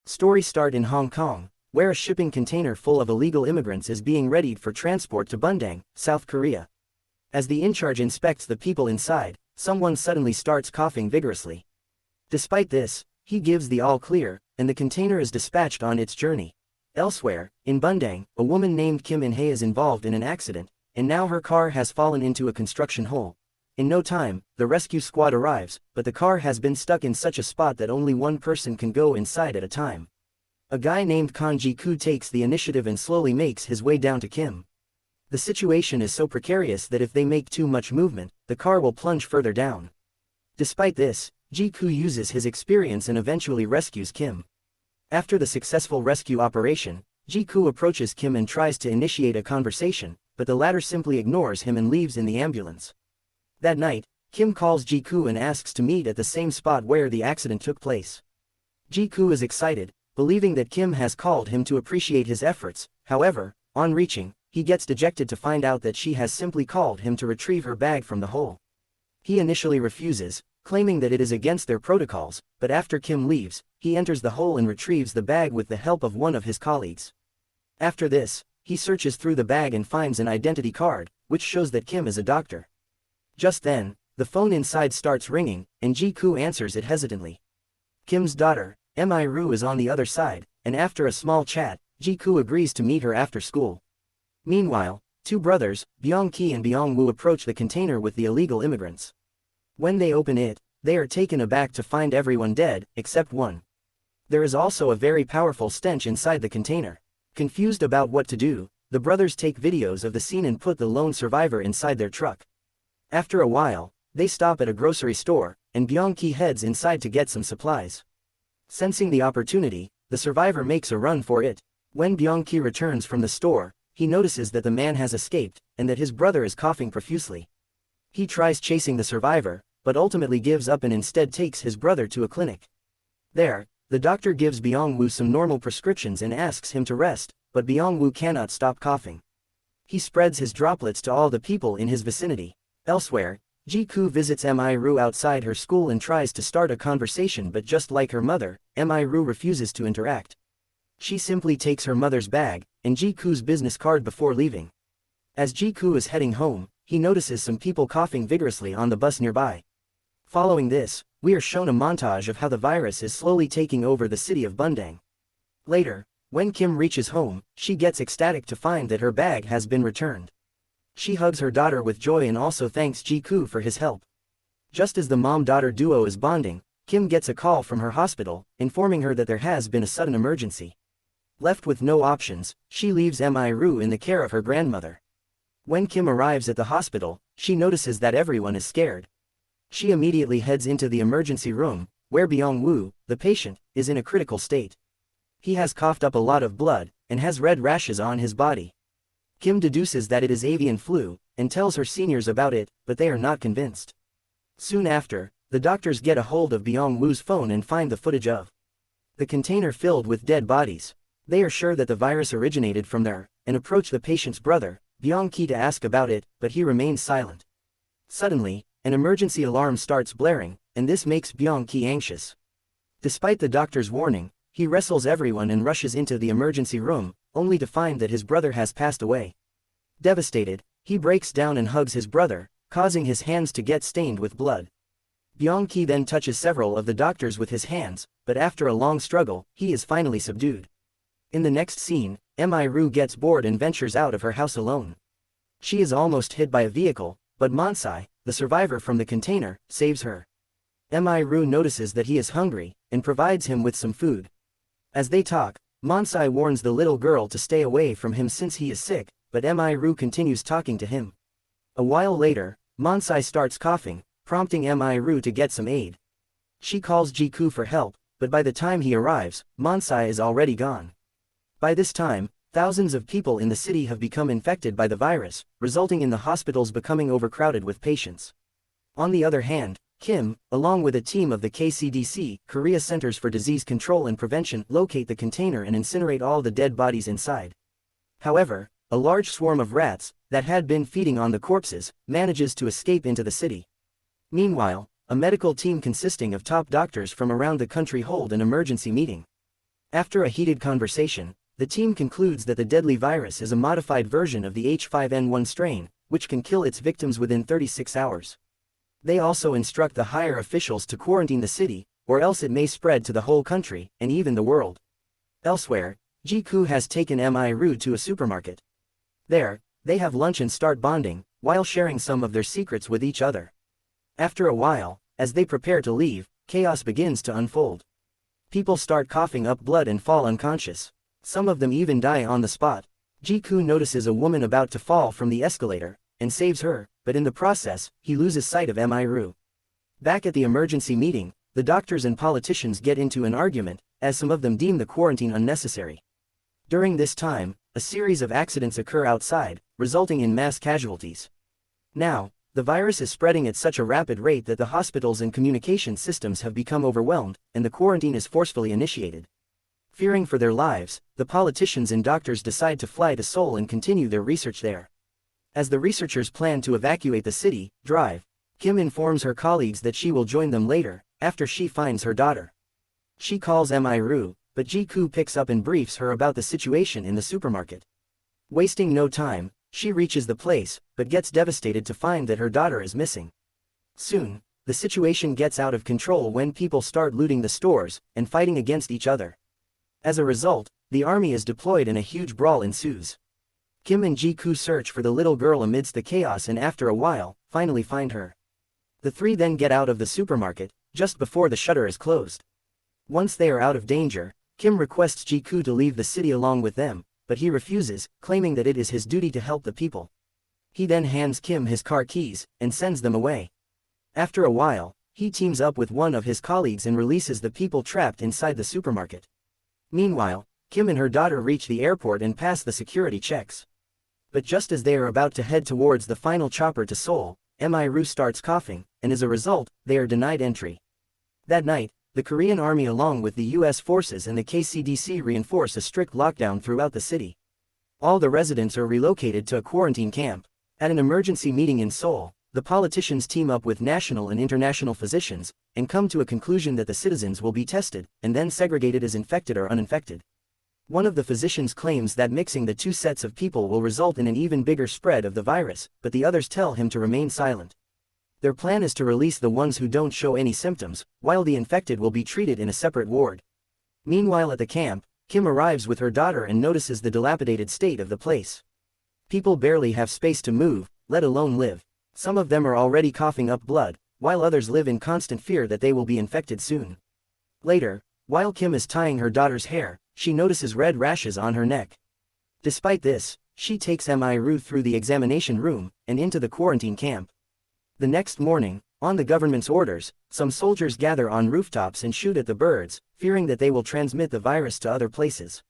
Story start in Hong Kong, where a shipping container full of illegal immigrants is being readied for transport to Bundang, South Korea. As the in-charge inspects the people inside, someone suddenly starts coughing vigorously. Despite this, he gives the all-clear, and the container is dispatched on its journey. Elsewhere, in Bundang, a woman named Kmjs is involved in an accident, and now her car has fallen into a construction hole. In no time, the rescue squad arrives, but the car has been stuck in such a spot that only one person can go inside at a time. A guy named Ji-ku takes the initiative and slowly makes his way down to Kim. The situation is so precarious that if they make too much movement, the car will plunge further down. Despite this, Ji-ku uses his experience and eventually rescues Kim. After the successful rescue operation, Ji-ku approaches Kim and tries to initiate a conversation, but the latter simply ignores him and leaves in the ambulance. That night, Kim calls Ji-ku and asks to meet at the same spot where the accident took place. Ji-ku is excited, believing that Kim has called him to appreciate his efforts. However, on reaching, he gets dejected to find out that she has simply called him to retrieve her bag from the hole. He initially refuses, claiming that it is against their protocols, but after Kim leaves, he enters the hole and retrieves the bag with the help of one of his colleagues. After this, he searches through the bag and finds an identity card, which shows that Kim is a doctor. Just then, the phone inside starts ringing, and Ji-ku answers it hesitantly. Kim's daughter, Mi-ru, is on the other side, and after a small chat, Ji-ku agrees to meet her after school. Meanwhile, two brothers, Byung-ki and Byung-woo, approach the container with the illegal immigrants. When they open it, they are taken aback to find everyone dead, except one. There is also a very powerful stench inside the container. Confused about what to do, the brothers take videos of the scene and put the lone survivor inside their truck. After a while, they stop at a grocery store, and Byung-ki heads inside to get some supplies. Sensing the opportunity, the survivor makes a run for it. When Byung-ki returns from the store, he notices that the man has escaped, and that his brother is coughing profusely. He tries chasing the survivor, but ultimately gives up and instead takes his brother to a clinic. There, the doctor gives Byung-woo some normal prescriptions and asks him to rest, but Byung-woo cannot stop coughing. He spreads his droplets to all the people in his vicinity. Elsewhere, Ji-ku visits Mi-ru outside her school and tries to start a conversation, but just like her mother, Mi-ru refuses to interact. She simply takes her mother's bag and Ji-ku's business card before leaving. As Ji-ku is heading home, he notices some people coughing vigorously on the bus nearby. Following this, we are shown a montage of how the virus is slowly taking over the city of Bundang. Later, when Kim reaches home, she gets ecstatic to find that her bag has been returned. She hugs her daughter with joy and also thanks Ji-ku for his help. Just as the mom-daughter duo is bonding, Kim gets a call from her hospital, informing her that there has been a sudden emergency. Left with no options, she leaves Mi-ru in the care of her grandmother. When Kim arrives at the hospital, she notices that everyone is scared. She immediately heads into the emergency room, where Byung-woo, the patient, is in a critical state. He has coughed up a lot of blood, and has red rashes on his body. Kim deduces that it is avian flu, and tells her seniors about it, but they are not convinced. Soon after, the doctors get a hold of Byung-woo's phone and find the footage of the container filled with dead bodies. They are sure that the virus originated from there, and approach the patient's brother, Byung-ki, to ask about it, but he remains silent. Suddenly, an emergency alarm starts blaring, and this makes Byung-ki anxious. Despite the doctor's warning, he wrestles everyone and rushes into the emergency room, only to find that his brother has passed away. Devastated, he breaks down and hugs his brother, causing his hands to get stained with blood. Byung-ki then touches several of the doctors with his hands, but after a long struggle, he is finally subdued. In the next scene, Mi-ru gets bored and ventures out of her house alone. She is almost hit by a vehicle, but Mansai, the survivor from the container, saves her. Mi-ru notices that he is hungry, and provides him with some food. As they talk, Mansai warns the little girl to stay away from him since he is sick, but Mi-ru continues talking to him. A while later, Mansai starts coughing, prompting Mi-ru to get some aid. She calls Ji-ku for help, but by the time he arrives, Mansai is already gone. By this time, thousands of people in the city have become infected by the virus, resulting in the hospitals becoming overcrowded with patients. On the other hand, Kim, along with a team of the KCDC, Korea Centers for Disease Control and Prevention, locate the container and incinerate all the dead bodies inside. However, a large swarm of rats, that had been feeding on the corpses, manages to escape into the city. Meanwhile, a medical team consisting of top doctors from around the country hold an emergency meeting. After a heated conversation, the team concludes that the deadly virus is a modified version of the H5N1 strain, which can kill its victims within 36 hours. They also instruct the higher officials to quarantine the city, or else it may spread to the whole country, and even the world. Elsewhere, Jiku has taken Miru to a supermarket. There, they have lunch and start bonding, while sharing some of their secrets with each other. After a while, as they prepare to leave, chaos begins to unfold. People start coughing up blood and fall unconscious. Some of them even die on the spot. Jiku notices a woman about to fall from the escalator, and saves her, but in the process, he loses sight of Miru. Back at the emergency meeting, the doctors and politicians get into an argument, as some of them deem the quarantine unnecessary. During this time, a series of accidents occur outside, resulting in mass casualties. Now, the virus is spreading at such a rapid rate that the hospitals and communication systems have become overwhelmed, and the quarantine is forcefully initiated. Fearing for their lives, the politicians and doctors decide to fly to Seoul and continue their research there. As the researchers plan to evacuate the city, Kim informs her colleagues that she will join them later, after she finds her daughter. She calls Miru, but Jiku picks up and briefs her about the situation in the supermarket. Wasting no time, she reaches the place, but gets devastated to find that her daughter is missing. Soon, the situation gets out of control when people start looting the stores, and fighting against each other. As a result, the army is deployed and a huge brawl ensues. Kim and Jiku search for the little girl amidst the chaos and after a while, finally find her. The three then get out of the supermarket, just before the shutter is closed. Once they are out of danger, Kim requests Jiku to leave the city along with them, but he refuses, claiming that it is his duty to help the people. He then hands Kim his car keys, and sends them away. After a while, he teams up with one of his colleagues and releases the people trapped inside the supermarket. Meanwhile, Kim and her daughter reach the airport and pass the security checks. But just as they are about to head towards the final chopper to Seoul, Miru starts coughing, and as a result, they are denied entry. That night, the Korean army along with the US forces and the KCDC reinforce a strict lockdown throughout the city. All the residents are relocated to a quarantine camp. At an emergency meeting in Seoul, the politicians team up with national and international physicians, and come to a conclusion that the citizens will be tested, and then segregated as infected or uninfected. One of the physicians claims that mixing the two sets of people will result in an even bigger spread of the virus, but the others tell him to remain silent. Their plan is to release the ones who don't show any symptoms, while the infected will be treated in a separate ward. Meanwhile at the camp, Kim arrives with her daughter and notices the dilapidated state of the place. People barely have space to move, let alone live. Some of them are already coughing up blood, while others live in constant fear that they will be infected soon. Later, while Kim is tying her daughter's hair, she notices red rashes on her neck. Despite this, she takes Miru through the examination room, and into the quarantine camp. The next morning, on the government's orders, some soldiers gather on rooftops and shoot at the birds, fearing that they will transmit the virus to other places.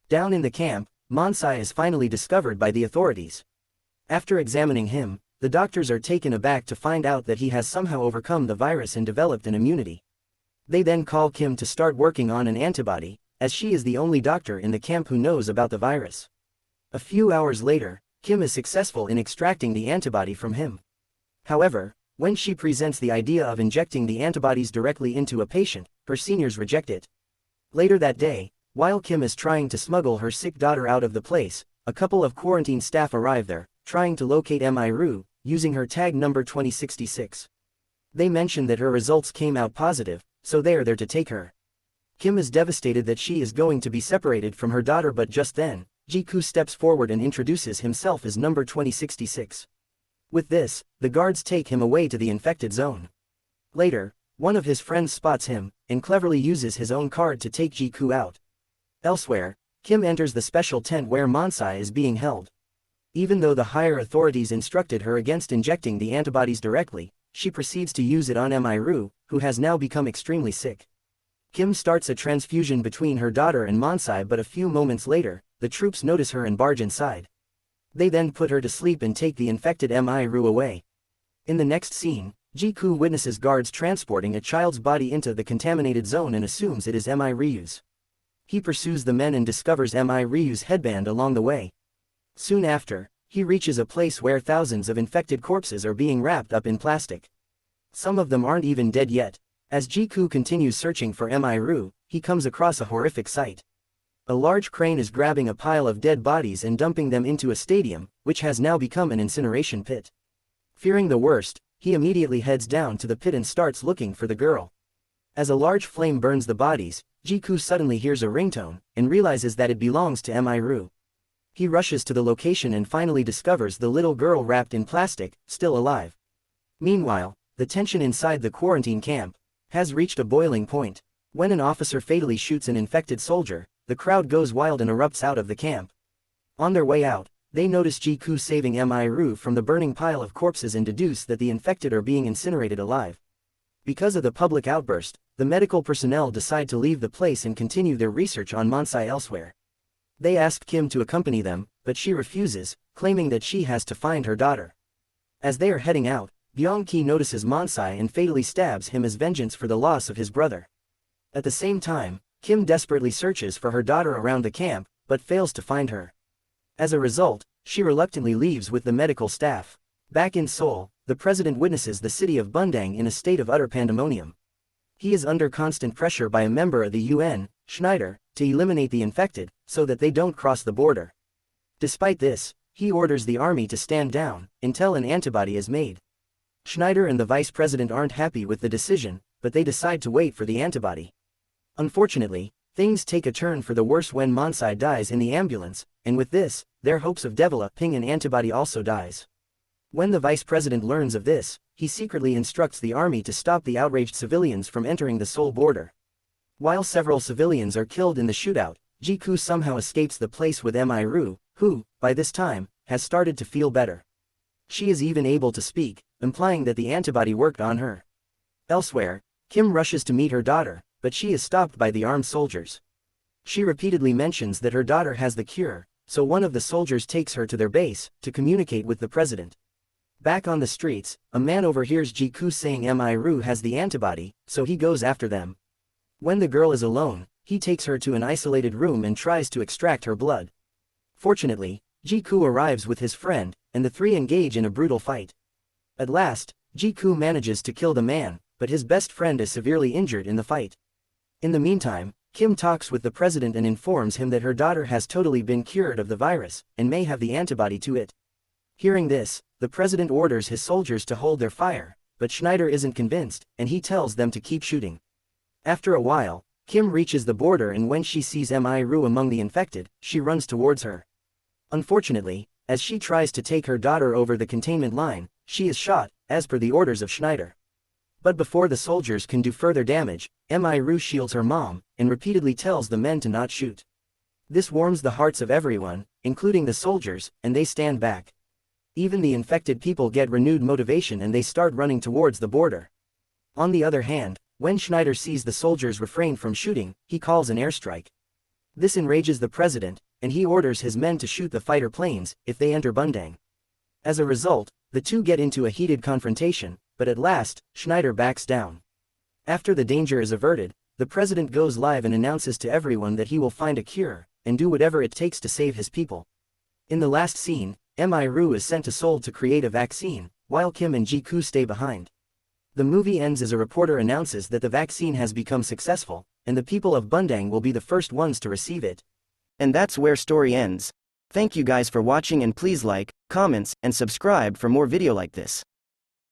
Down in the camp, Monsai is finally discovered by the authorities. After examining him, the doctors are taken aback to find out that he has somehow overcome the virus and developed an immunity. They then call Kim to start working on an antibody, as she is the only doctor in the camp who knows about the virus. A few hours later, Kim is successful in extracting the antibody from him. However, when she presents the idea of injecting the antibodies directly into a patient, her seniors reject it. Later that day, while Kim is trying to smuggle her sick daughter out of the place, a couple of quarantine staff arrive there, trying to locate Miru, using her tag number 2066. They mention that her results came out positive, so they are there to take her. Kim is devastated that she is going to be separated from her daughter, but just then, Jiku steps forward and introduces himself as number 2066. With this, the guards take him away to the infected zone. Later, one of his friends spots him, and cleverly uses his own card to take Jiku out. Elsewhere, Kim enters the special tent where Monsai is being held. Even though the higher authorities instructed her against injecting the antibodies directly, she proceeds to use it on Miru, who has now become extremely sick. Kim starts a transfusion between her daughter and Monsai, but a few moments later, the troops notice her and barge inside. They then put her to sleep and take the infected Miru away. In the next scene, Jiku witnesses guards transporting a child's body into the contaminated zone and assumes it is Miru's. He pursues the men and discovers Miru's headband along the way. Soon after, he reaches a place where thousands of infected corpses are being wrapped up in plastic. Some of them aren't even dead yet. As Jiku continues searching for Miru, he comes across a horrific sight. A large crane is grabbing a pile of dead bodies and dumping them into a stadium, which has now become an incineration pit. Fearing the worst, he immediately heads down to the pit and starts looking for the girl. As a large flame burns the bodies, Jiku suddenly hears a ringtone, and realizes that it belongs to Miru. He rushes to the location and finally discovers the little girl wrapped in plastic, still alive. Meanwhile, the tension inside the quarantine camp has reached a boiling point. When an officer fatally shoots an infected soldier, the crowd goes wild and erupts out of the camp. On their way out, they notice Jiku saving Miru from the burning pile of corpses and deduce that the infected are being incinerated alive. Because of the public outburst, the medical personnel decide to leave the place and continue their research on Mansai elsewhere. They ask Kim to accompany them, but she refuses, claiming that she has to find her daughter. As they are heading out, Byung-ki notices Mansai and fatally stabs him as vengeance for the loss of his brother. At the same time, Kim desperately searches for her daughter around the camp, but fails to find her. As a result, she reluctantly leaves with the medical staff. Back in Seoul, the president witnesses the city of Bundang in a state of utter pandemonium. He is under constant pressure by a member of the UN, Schneider, to eliminate the infected, so that they don't cross the border. Despite this, he orders the army to stand down, until an antibody is made. Schneider and the vice president aren't happy with the decision, but they decide to wait for the antibody. Unfortunately, things take a turn for the worse when Mansai dies in the ambulance, and with this, their hopes of developing an antibody also dies. When the vice president learns of this, he secretly instructs the army to stop the outraged civilians from entering the Seoul border. While several civilians are killed in the shootout, Jiku somehow escapes the place with Miru, who, by this time, has started to feel better. She is even able to speak, implying that the antibody worked on her. Elsewhere, Kim rushes to meet her daughter, but she is stopped by the armed soldiers. She repeatedly mentions that her daughter has the cure, so one of the soldiers takes her to their base, to communicate with the president. Back on the streets, a man overhears Jiku saying Miru has the antibody, so he goes after them. When the girl is alone, he takes her to an isolated room and tries to extract her blood. Fortunately, Jiku arrives with his friend, and the three engage in a brutal fight. At last, Jiku manages to kill the man, but his best friend is severely injured in the fight. In the meantime, Kim talks with the president and informs him that her daughter has totally been cured of the virus, and may have the antibody to it. Hearing this, the president orders his soldiers to hold their fire, but Schneider isn't convinced, and he tells them to keep shooting. After a while, Kim reaches the border, and when she sees Miru among the infected, she runs towards her. Unfortunately, as she tries to take her daughter over the containment line, she is shot, as per the orders of Schneider. But before the soldiers can do further damage, Miru shields her mom, and repeatedly tells the men to not shoot. This warms the hearts of everyone, including the soldiers, and they stand back. Even the infected people get renewed motivation and they start running towards the border. On the other hand, when Schneider sees the soldiers refrain from shooting, he calls an airstrike. This enrages the president, and he orders his men to shoot the fighter planes if they enter Bundang. As a result, the two get into a heated confrontation, but at last, Schneider backs down. After the danger is averted, the president goes live and announces to everyone that he will find a cure, and do whatever it takes to save his people. In the last scene, Miru is sent to Seoul to create a vaccine, while Kim and Jiku stay behind. The movie ends as a reporter announces that the vaccine has become successful, and the people of Bundang will be the first ones to receive it. And that's where story ends. Thank you guys for watching, and please like, comments, and subscribe for more video like this.